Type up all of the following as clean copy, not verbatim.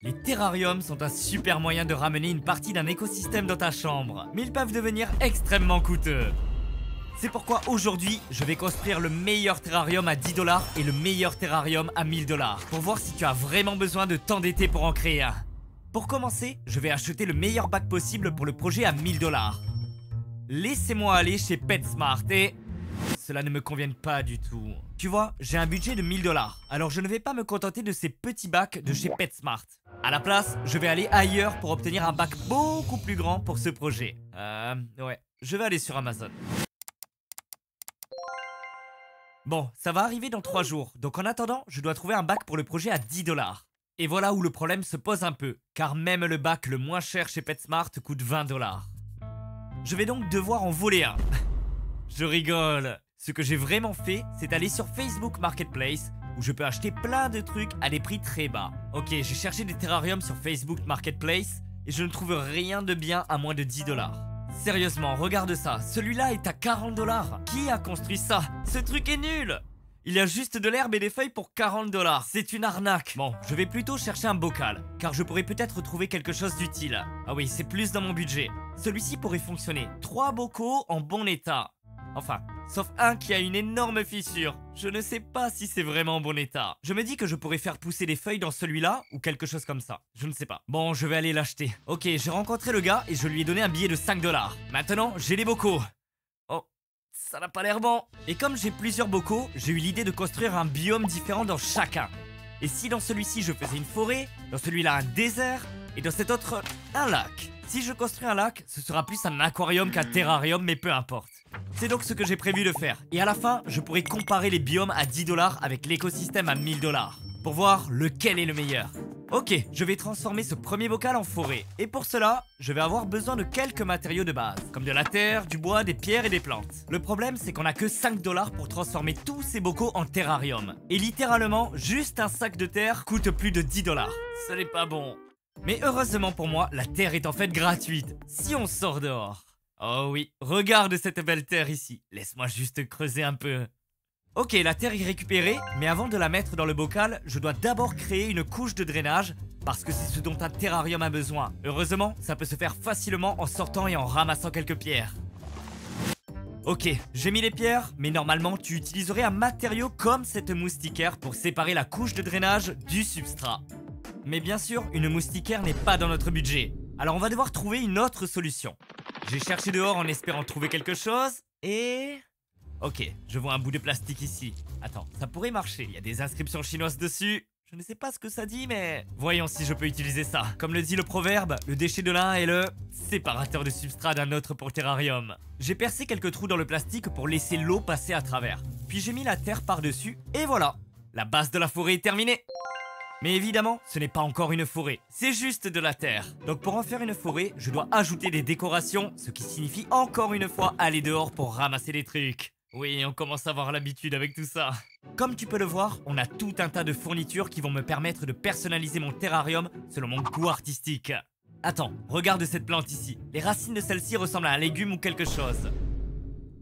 Les terrariums sont un super moyen de ramener une partie d'un écosystème dans ta chambre, mais ils peuvent devenir extrêmement coûteux. C'est pourquoi aujourd'hui, je vais construire le meilleur terrarium à 10 $ et le meilleur terrarium à 1000 $, pour voir si tu as vraiment besoin de t'endetter pour en créer un. Pour commencer, je vais acheter le meilleur bac possible pour le projet à 1000 $. Laissez-moi aller chez PetSmart et... cela ne me convient pas du tout. Tu vois, j'ai un budget de 1000 $, alors je ne vais pas me contenter de ces petits bacs de chez PetSmart. À la place, je vais aller ailleurs pour obtenir un bac beaucoup plus grand pour ce projet. Ouais, je vais aller sur Amazon. Bon, ça va arriver dans 3 jours, donc en attendant, je dois trouver un bac pour le projet à 10 $. Et voilà où le problème se pose un peu, car même le bac le moins cher chez PetSmart coûte 20 $. Je vais donc devoir en voler un. Je rigole. Ce que j'ai vraiment fait, c'est aller sur Facebook Marketplace, où je peux acheter plein de trucs à des prix très bas. Ok, j'ai cherché des terrariums sur Facebook Marketplace, et je ne trouve rien de bien à moins de 10 $. Sérieusement, regarde ça, celui-là est à 40 $. Qui a construit ça? Ce truc est nul! Il y a juste de l'herbe et des feuilles pour 40 $. C'est une arnaque. Bon, je vais plutôt chercher un bocal, car je pourrais peut-être trouver quelque chose d'utile. Ah oui, c'est plus dans mon budget. Celui-ci pourrait fonctionner. 3 bocaux en bon état. Enfin, sauf un qui a une énorme fissure. Je ne sais pas si c'est vraiment en bon état. Je me dis que je pourrais faire pousser des feuilles dans celui-là ou quelque chose comme ça. Je ne sais pas. Bon, je vais aller l'acheter. Ok, j'ai rencontré le gars et je lui ai donné un billet de 5 $. Maintenant, j'ai les bocaux. Oh, ça n'a pas l'air bon. Et comme j'ai plusieurs bocaux, j'ai eu l'idée de construire un biome différent dans chacun. Et si dans celui-ci je faisais une forêt, dans celui-là un désert, et dans cet autre, un lac. Si je construis un lac, ce sera plus un aquarium qu'un terrarium, mais peu importe. C'est donc ce que j'ai prévu de faire. Et à la fin, je pourrai comparer les biomes à 10 $ avec l'écosystème à 1000 $, pour voir lequel est le meilleur. Ok, je vais transformer ce premier bocal en forêt. Et pour cela, je vais avoir besoin de quelques matériaux de base, comme de la terre, du bois, des pierres et des plantes. Le problème, c'est qu'on a que 5 $ pour transformer tous ces bocaux en terrarium. Et littéralement, juste un sac de terre coûte plus de 10 $. Ce n'est pas bon. Mais heureusement pour moi, la terre est en fait gratuite, si on sort dehors. Oh oui, regarde cette belle terre ici. Laisse-moi juste creuser un peu. Ok, la terre est récupérée, mais avant de la mettre dans le bocal, je dois d'abord créer une couche de drainage, parce que c'est ce dont un terrarium a besoin. Heureusement, ça peut se faire facilement en sortant et en ramassant quelques pierres. Ok, j'ai mis les pierres, mais normalement tu utiliserais un matériau comme cette moustiquaire pour séparer la couche de drainage du substrat. Mais bien sûr, une moustiquaire n'est pas dans notre budget. Alors on va devoir trouver une autre solution. J'ai cherché dehors en espérant trouver quelque chose, et... ok, je vois un bout de plastique ici. Attends, ça pourrait marcher, il y a des inscriptions chinoises dessus. Je ne sais pas ce que ça dit, mais... voyons si je peux utiliser ça. Comme le dit le proverbe, le déchet de l'un est le séparateur de substrat d'un autre pour terrarium. J'ai percé quelques trous dans le plastique pour laisser l'eau passer à travers. Puis j'ai mis la terre par-dessus, et voilà. La base de la forêt est terminée. Mais évidemment, ce n'est pas encore une forêt, c'est juste de la terre. Donc pour en faire une forêt, je dois ajouter des décorations, ce qui signifie encore une fois aller dehors pour ramasser des trucs. Oui, on commence à avoir l'habitude avec tout ça. Comme tu peux le voir, on a tout un tas de fournitures qui vont me permettre de personnaliser mon terrarium selon mon goût artistique. Attends, regarde cette plante ici. Les racines de celle-ci ressemblent à un légume ou quelque chose.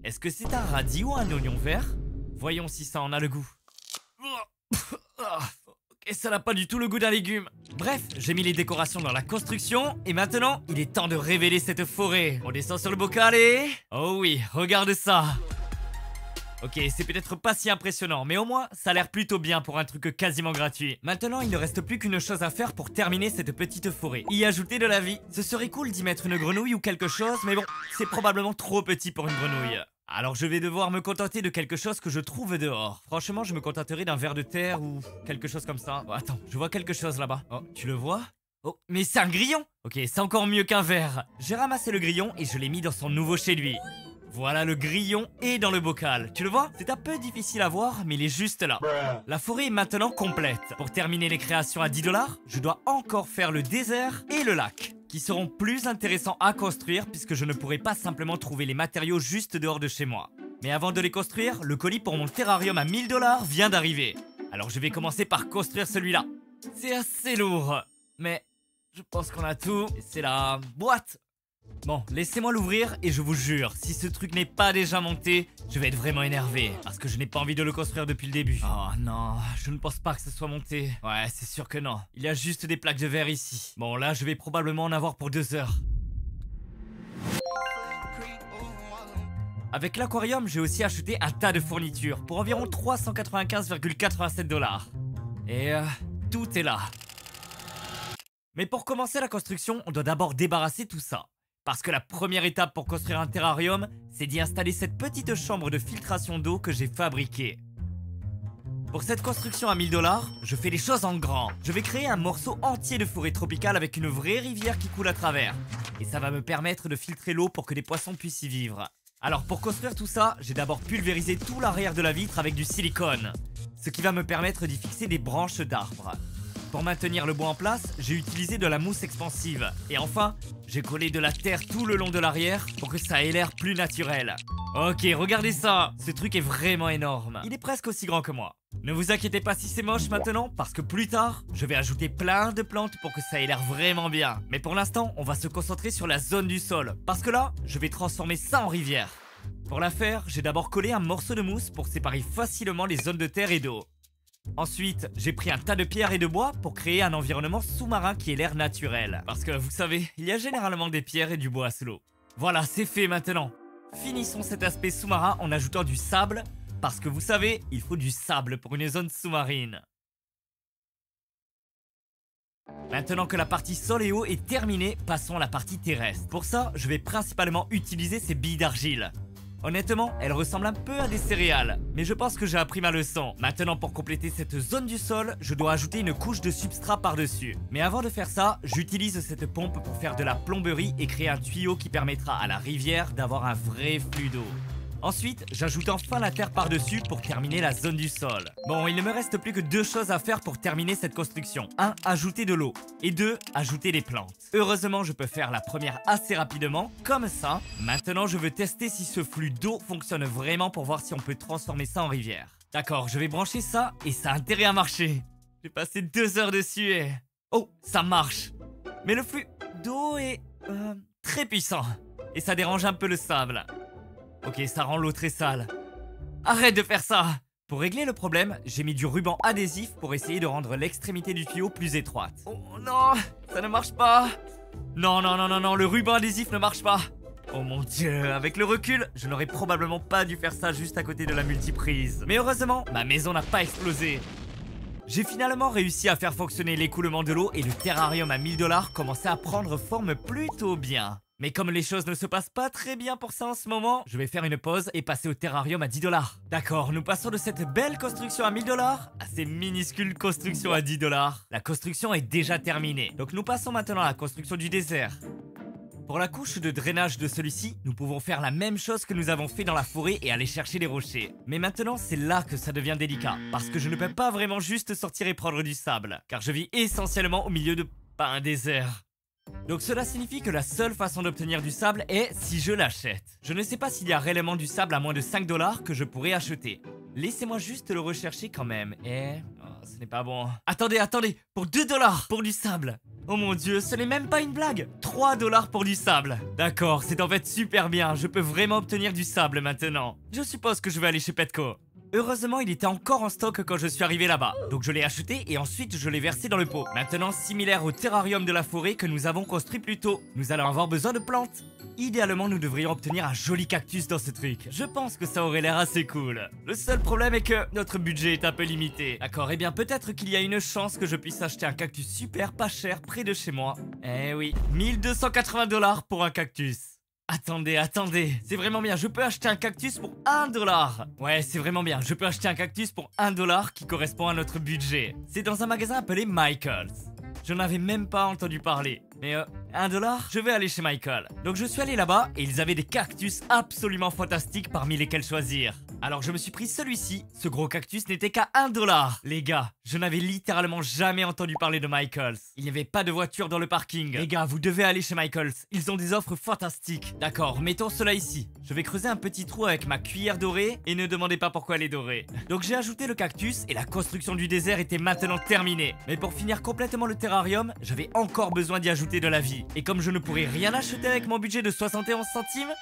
Est-ce que c'est un radis ou un oignon vert? Voyons si ça en a le goût. Et ça n'a pas du tout le goût d'un légume. Bref, j'ai mis les décorations dans la construction et maintenant, il est temps de révéler cette forêt. On descend sur le bocal et... oh oui, regarde ça. Ok, c'est peut-être pas si impressionnant, mais au moins, ça a l'air plutôt bien pour un truc quasiment gratuit. Maintenant, il ne reste plus qu'une chose à faire pour terminer cette petite forêt. Y ajouter de la vie. Ce serait cool d'y mettre une grenouille ou quelque chose, mais bon, c'est probablement trop petit pour une grenouille. Alors je vais devoir me contenter de quelque chose que je trouve dehors. Franchement, je me contenterai d'un ver de terre ou quelque chose comme ça. Oh, attends, je vois quelque chose là-bas. Oh, tu le vois? Oh, mais c'est un grillon! Ok, c'est encore mieux qu'un ver. J'ai ramassé le grillon et je l'ai mis dans son nouveau chez lui. Voilà, le grillon est dans le bocal. Tu le vois? C'est un peu difficile à voir, mais il est juste là. La forêt est maintenant complète. Pour terminer les créations à 10 $, je dois encore faire le désert et le lac, qui seront plus intéressants à construire puisque je ne pourrai pas simplement trouver les matériaux juste dehors de chez moi. Mais avant de les construire, le colis pour mon terrarium à 1000 $ vient d'arriver. Alors je vais commencer par construire celui-là. C'est assez lourd, mais je pense qu'on a tout. Et c'est la boîte. Bon, laissez-moi l'ouvrir et je vous jure, si ce truc n'est pas déjà monté, je vais être vraiment énervé. Parce que je n'ai pas envie de le construire depuis le début. Oh non, je ne pense pas que ce soit monté. Ouais, c'est sûr que non. Il y a juste des plaques de verre ici. Bon, là, je vais probablement en avoir pour 2 heures. Avec l'aquarium, j'ai aussi acheté un tas de fournitures pour environ 395,87 $. Et tout est là. Mais pour commencer la construction, on doit d'abord débarrasser tout ça. Parce que la première étape pour construire un terrarium, c'est d'y installer cette petite chambre de filtration d'eau que j'ai fabriquée. Pour cette construction à 1000 $, je fais les choses en grand. Je vais créer un morceau entier de forêt tropicale avec une vraie rivière qui coule à travers. Et ça va me permettre de filtrer l'eau pour que des poissons puissent y vivre. Alors pour construire tout ça, j'ai d'abord pulvérisé tout l'arrière de la vitre avec du silicone. Ce qui va me permettre d'y fixer des branches d'arbres. Pour maintenir le bois en place, j'ai utilisé de la mousse expansive. Et enfin, j'ai collé de la terre tout le long de l'arrière pour que ça ait l'air plus naturel. Ok, regardez ça! Ce truc est vraiment énorme. Il est presque aussi grand que moi. Ne vous inquiétez pas si c'est moche maintenant, parce que plus tard, je vais ajouter plein de plantes pour que ça ait l'air vraiment bien. Mais pour l'instant, on va se concentrer sur la zone du sol, parce que là, je vais transformer ça en rivière. Pour la faire, j'ai d'abord collé un morceau de mousse pour séparer facilement les zones de terre et d'eau. Ensuite, j'ai pris un tas de pierres et de bois pour créer un environnement sous-marin qui ait l'air naturel. Parce que, vous savez, il y a généralement des pierres et du bois sous l'eau. Voilà, c'est fait maintenant. Finissons cet aspect sous-marin en ajoutant du sable. Parce que vous savez, il faut du sable pour une zone sous-marine. Maintenant que la partie sol et eau est terminée, passons à la partie terrestre. Pour ça, je vais principalement utiliser ces billes d'argile. Honnêtement, elles ressemblent un peu à des céréales, mais je pense que j'ai appris ma leçon. Maintenant, pour compléter cette zone du sol, je dois ajouter une couche de substrat par-dessus. Mais avant de faire ça, j'utilise cette pompe pour faire de la plomberie et créer un tuyau qui permettra à la rivière d'avoir un vrai flux d'eau. Ensuite, j'ajoute enfin la terre par-dessus pour terminer la zone du sol. Bon, il ne me reste plus que 2 choses à faire pour terminer cette construction. 1. Ajouter de l'eau. Et 2. Ajouter des plantes. Heureusement, je peux faire la première assez rapidement, comme ça. Maintenant, je veux tester si ce flux d'eau fonctionne vraiment pour voir si on peut transformer ça en rivière. D'accord, je vais brancher ça et ça a intérêt à marcher. J'ai passé 2 heures dessus et... Oh, ça marche. Mais le flux d'eau est... très puissant. Et ça dérange un peu le sable. Ok, ça rend l'eau très sale. Arrête de faire ça! Pour régler le problème, j'ai mis du ruban adhésif pour essayer de rendre l'extrémité du tuyau plus étroite. Oh non, ça ne marche pas! Non, non, non, non, non, le ruban adhésif ne marche pas! Oh mon dieu, avec le recul, je n'aurais probablement pas dû faire ça juste à côté de la multiprise. Mais heureusement, ma maison n'a pas explosé. J'ai finalement réussi à faire fonctionner l'écoulement de l'eau et le terrarium à 1000 $ commençait à prendre forme plutôt bien. Mais comme les choses ne se passent pas très bien pour ça en ce moment, je vais faire une pause et passer au terrarium à 10 $. D'accord, nous passons de cette belle construction à 1000 $ à ces minuscules constructions à 10 $. La construction est déjà terminée, donc nous passons maintenant à la construction du désert. Pour la couche de drainage de celui-ci, nous pouvons faire la même chose que nous avons fait dans la forêt et aller chercher des rochers. Mais maintenant, c'est là que ça devient délicat, parce que je ne peux pas vraiment juste sortir et prendre du sable, car je vis essentiellement au milieu de... pas un désert. Donc cela signifie que la seule façon d'obtenir du sable est si je l'achète. Je ne sais pas s'il y a réellement du sable à moins de 5 $ que je pourrais acheter. Laissez-moi juste le rechercher quand même. Et... oh, ce n'est pas bon. Attendez, attendez, pour 2 $ pour du sable. Oh mon dieu, ce n'est même pas une blague. 3 $ pour du sable. D'accord, c'est en fait super bien. Je peux vraiment obtenir du sable maintenant. Je suppose que je vais aller chez Petco. Heureusement, il était encore en stock quand je suis arrivé là-bas. Donc je l'ai acheté et ensuite je l'ai versé dans le pot. Maintenant, similaire au terrarium de la forêt que nous avons construit plus tôt. Nous allons avoir besoin de plantes. Idéalement, nous devrions obtenir un joli cactus dans ce truc. Je pense que ça aurait l'air assez cool. Le seul problème est que notre budget est un peu limité. D'accord, eh bien peut-être qu'il y a une chance que je puisse acheter un cactus super pas cher près de chez moi. Eh oui, 1280 $ pour un cactus. Attendez, attendez, c'est vraiment bien, je peux acheter un cactus pour 1 $. Ouais, c'est vraiment bien, je peux acheter un cactus pour 1 $ qui correspond à notre budget. C'est dans un magasin appelé Michael's. Je n'en avais même pas entendu parler. Mais 1 $, je vais aller chez Michael. Donc je suis allé là-bas et ils avaient des cactus absolument fantastiques parmi lesquels choisir. Alors je me suis pris celui-ci, ce gros cactus n'était qu'à 1$. Les gars, je n'avais littéralement jamais entendu parler de Michaels. Il n'y avait pas de voiture dans le parking. Les gars, vous devez aller chez Michaels, ils ont des offres fantastiques. D'accord, mettons cela ici. Je vais creuser un petit trou avec ma cuillère dorée et ne demandez pas pourquoi elle est dorée. Donc j'ai ajouté le cactus et la construction du désert était maintenant terminée. Mais pour finir complètement le terrarium, j'avais encore besoin d'y ajouter de la vie. Et comme je ne pourrais rien acheter avec mon budget de 71 centimes,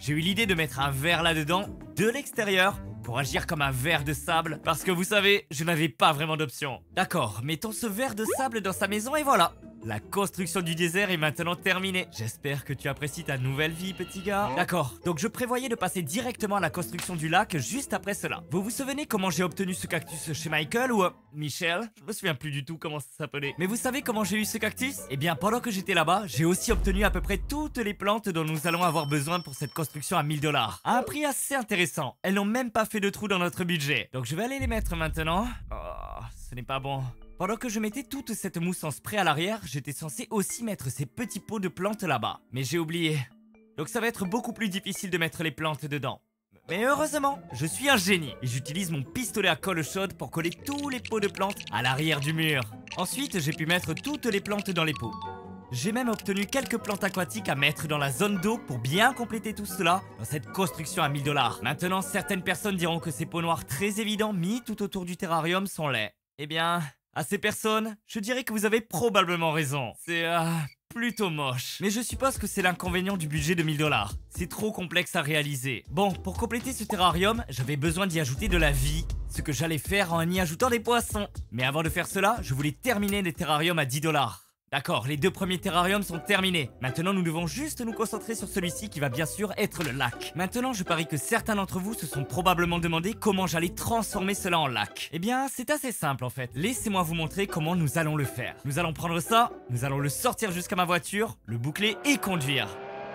j'ai eu l'idée de mettre un verre là-dedans, de l'extérieur, pour agir comme un verre de sable, parce que vous savez, je n'avais pas vraiment d'option. D'accord, mettons ce verre de sable dans sa maison et voilà. La construction du désert est maintenant terminée. J'espère que tu apprécies ta nouvelle vie, petit gars. D'accord, donc je prévoyais de passer directement à la construction du lac juste après cela. Vous vous souvenez comment j'ai obtenu ce cactus chez Michael ou Michel? Je me souviens plus du tout comment ça s'appelait. Mais vous savez comment j'ai eu ce cactus? Eh bien, pendant que j'étais là-bas, j'ai aussi obtenu à peu près toutes les plantes dont nous allons avoir besoin pour cette construction à 1000$. À un prix assez intéressant. Elles n'ont même pas fait de trou dans notre budget. Donc je vais aller les mettre maintenant. Oh, ce n'est pas bon. Pendant que je mettais toute cette mousse en spray à l'arrière, j'étais censé aussi mettre ces petits pots de plantes là-bas. Mais j'ai oublié. Donc ça va être beaucoup plus difficile de mettre les plantes dedans. Mais heureusement, je suis un génie et j'utilise mon pistolet à colle chaude pour coller tous les pots de plantes à l'arrière du mur. Ensuite, j'ai pu mettre toutes les plantes dans les pots. J'ai même obtenu quelques plantes aquatiques à mettre dans la zone d'eau pour bien compléter tout cela dans cette construction à 1000$. Maintenant, certaines personnes diront que ces pots noirs très évidents mis tout autour du terrarium sont laids. Eh bien... à ces personnes, je dirais que vous avez probablement raison. C'est plutôt moche. Mais je suppose que c'est l'inconvénient du budget de 1000$. C'est trop complexe à réaliser. Bon, pour compléter ce terrarium, j'avais besoin d'y ajouter de la vie. Ce que j'allais faire en y ajoutant des poissons. Mais avant de faire cela, je voulais terminer les terrariums à 10$. D'accord, les deux premiers terrariums sont terminés. Maintenant, nous devons juste nous concentrer sur celui-ci qui va bien sûr être le lac. Maintenant, je parie que certains d'entre vous se sont probablement demandé comment j'allais transformer cela en lac. Eh bien, c'est assez simple en fait. Laissez-moi vous montrer comment nous allons le faire. Nous allons prendre ça, nous allons le sortir jusqu'à ma voiture, le boucler et conduire.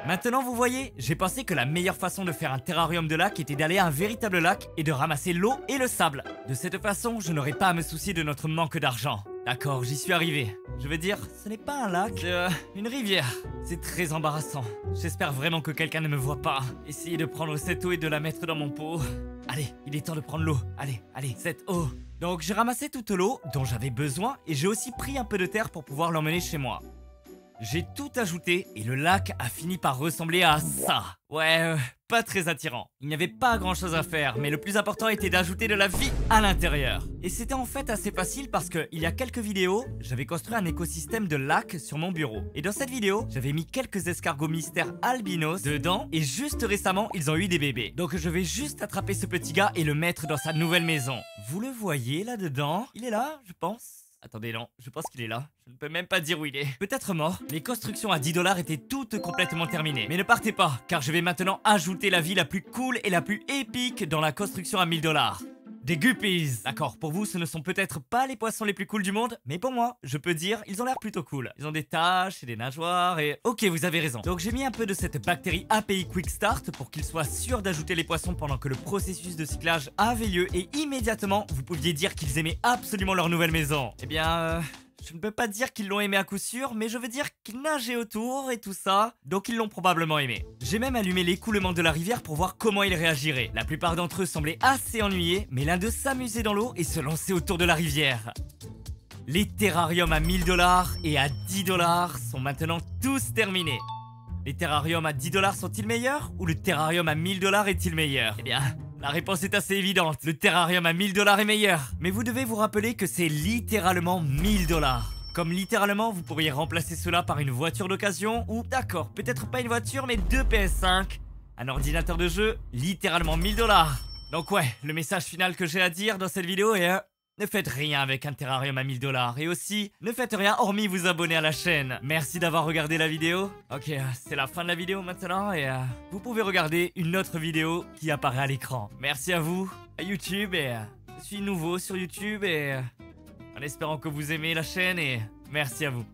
Maintenant, vous voyez, j'ai pensé que la meilleure façon de faire un terrarium de lac était d'aller à un véritable lac et de ramasser l'eau et le sable. De cette façon, je n'aurais pas à me soucier de notre manque d'argent. D'accord, j'y suis arrivé. Je veux dire, ce n'est pas un lac, c'est une rivière. C'est très embarrassant. J'espère vraiment que quelqu'un ne me voit pas. Essayez de prendre cette eau et de la mettre dans mon pot. Allez, il est temps de prendre l'eau. Allez, cette eau. Donc j'ai ramassé toute l'eau dont j'avais besoin et j'ai aussi pris un peu de terre pour pouvoir l'emmener chez moi. J'ai tout ajouté et le lac a fini par ressembler à ça. Ouais, pas très attirant. Il n'y avait pas grand chose à faire, mais le plus important était d'ajouter de la vie à l'intérieur. Et c'était en fait assez facile parce que, il y a quelques vidéos, j'avais construit un écosystème de lacs sur mon bureau. Et dans cette vidéo, j'avais mis quelques escargots mystères albinos dedans et juste récemment, ils ont eu des bébés. Donc je vais juste attraper ce petit gars et le mettre dans sa nouvelle maison. Vous le voyez là-dedans? Il est là, je pense. Attendez, non, je pense qu'il est là. Je ne peux même pas dire où il est. Peut-être mort. Les constructions à 10$ étaient toutes complètement terminées. Mais ne partez pas, car je vais maintenant ajouter la vie la plus cool et la plus épique dans la construction à 1000$. Des guppies. D'accord, pour vous, ce ne sont peut-être pas les poissons les plus cools du monde, mais pour moi, je peux dire, ils ont l'air plutôt cool. Ils ont des taches et des nageoires et... Ok, vous avez raison. Donc j'ai mis un peu de cette bactérie API Quick Start pour qu'il soit sûr d'ajouter les poissons pendant que le processus de cyclage avait lieu et immédiatement, vous pouviez dire qu'ils aimaient absolument leur nouvelle maison. Eh bien... je ne peux pas dire qu'ils l'ont aimé à coup sûr, mais je veux dire qu'ils nageaient autour et tout ça, donc ils l'ont probablement aimé. J'ai même allumé l'écoulement de la rivière pour voir comment ils réagiraient. La plupart d'entre eux semblaient assez ennuyés, mais l'un d'eux s'amusait dans l'eau et se lançait autour de la rivière. Les terrariums à 1000$ et à 10$ sont maintenant tous terminés. Les terrariums à 10$ sont-ils meilleurs ou le terrarium à 1000$ est-il meilleur? Eh bien... la réponse est assez évidente, le terrarium à 1000$ est meilleur. Mais vous devez vous rappeler que c'est littéralement 1000$. Comme littéralement, vous pourriez remplacer cela par une voiture d'occasion ou, d'accord, peut-être pas une voiture, mais deux PS5. Un ordinateur de jeu, littéralement 1000$. Donc ouais, le message final que j'ai à dire dans cette vidéo est... ne faites rien avec un terrarium à 1000$ et aussi, ne faites rien hormis vous abonner à la chaîne. Merci d'avoir regardé la vidéo. Ok, c'est la fin de la vidéo maintenant et vous pouvez regarder une autre vidéo qui apparaît à l'écran. Merci à vous, à YouTube et je suis nouveau sur YouTube et en espérant que vous aimez la chaîne et merci à vous.